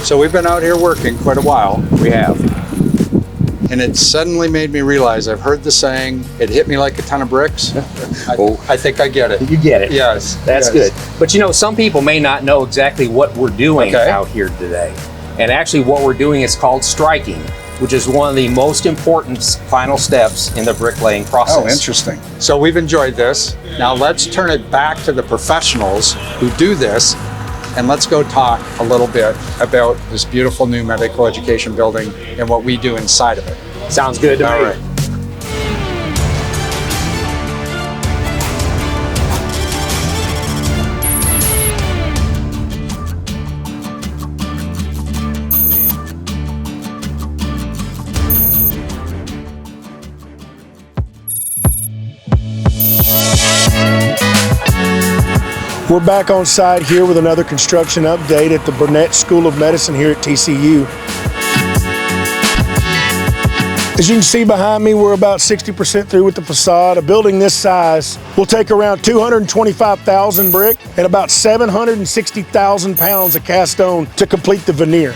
So we've been out here working quite a while. We have. And it suddenly made me realize, I've heard the saying, it hit me like a ton of bricks. I think I get it. You get it. Yes. That's good. But you know, some people may not know exactly what we're doing out here today. And actually what we're doing is called striking, which is one of the most important final steps in the bricklaying process. Oh, interesting. So we've enjoyed this. Now let's turn it back to the professionals who do this, and let's go talk a little bit about this beautiful new medical education building and what we do inside of it. Sounds good to me. All right. We're back on site here with another construction update at the Burnett School of Medicine here at TCU. As you can see behind me, we're about 60% through with the facade. A building this size will take around 225,000 brick and about 760,000 pounds of cast stone to complete the veneer.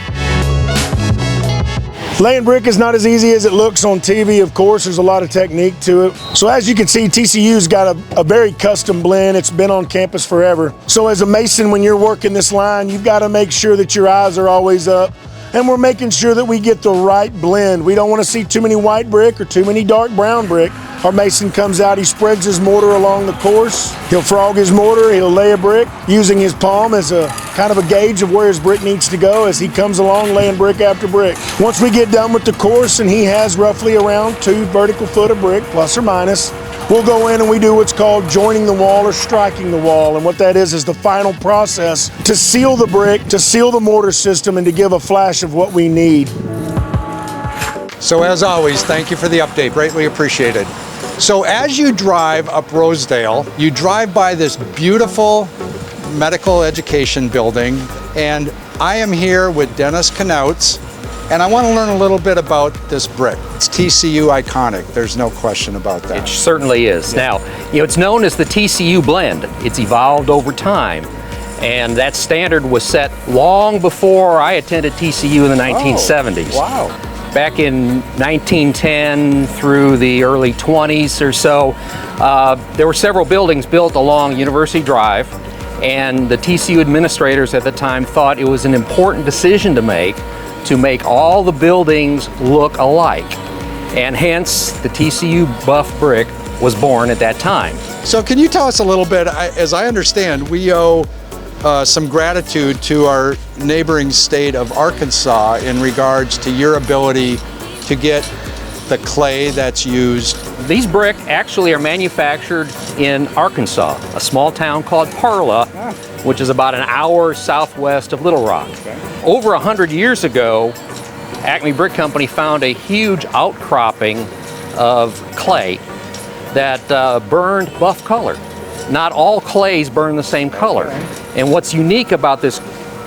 Laying brick is not as easy as it looks on TV, of course. There's a lot of technique to it. So as you can see, TCU's got a very custom blend. It's been on campus forever. So as a mason, when you're working this line, you've got to make sure that your eyes are always up. And we're making sure that we get the right blend. We don't want to see too many white brick or too many dark brown brick. Our mason comes out, he spreads his mortar along the course. He'll frog his mortar, he'll lay a brick using his palm as a kind of a gauge of where his brick needs to go as he comes along laying brick after brick. Once we get done with the course and he has roughly around 2 vertical foot of brick, plus or minus, we'll go in and we do what's called joining the wall or striking the wall. And what that is the final process to seal the brick, to seal the mortar system, and to give a flash of what we need. So as always, thank you for the update, greatly appreciated. So as you drive up Rosedale, you drive by this beautiful medical education building, and I am here with Dennis Knautz, and I want to learn a little bit about this brick. It's TCU iconic, there's no question about that. It certainly is. Now, you know, it's known as the TCU blend. It's evolved over time, and that standard was set long before I attended TCU in the 1970s. Oh, wow. Back in 1910 through the early 20s or so, there were several buildings built along University Drive, and the TCU administrators at the time thought it was an important decision to make all the buildings look alike. And hence, the TCU buff brick was born at that time. So can you tell us a little bit, as I understand, we owe some gratitude to our neighboring state of Arkansas in regards to your ability to get the clay that's used. These brick actually are manufactured in Arkansas, a small town called Parla, which is about an hour southwest of Little Rock. Over 100 years ago, Acme Brick Company found a huge outcropping of clay that burned buff color. Not all clays burn the same color. And what's unique about this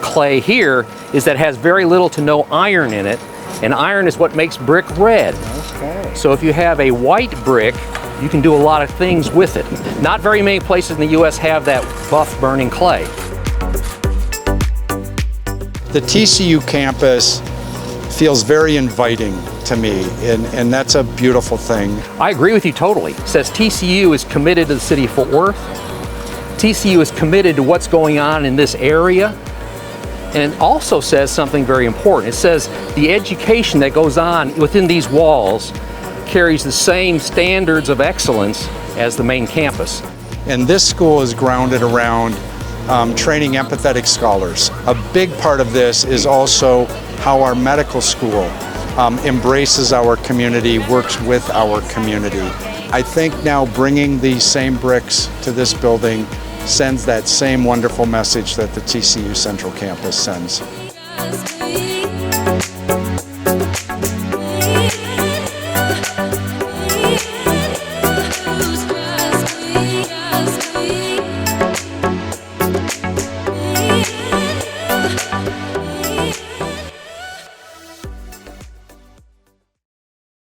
clay here is that it has very little to no iron in it, and iron is what makes brick red. Okay. So if you have a white brick, you can do a lot of things with it. Not very many places in the US have that buff burning clay. The TCU campus feels very inviting to me, and that's a beautiful thing. I agree with you totally. It says TCU is committed to the city of Fort Worth. TCU is committed to what's going on in this area. And it also says something very important. It says the education that goes on within these walls carries the same standards of excellence as the main campus. And this school is grounded around training empathetic scholars. A big part of this is also how our medical school embraces our community, works with our community. I think now bringing these same bricks to this building sends that same wonderful message that the TCU Central Campus sends.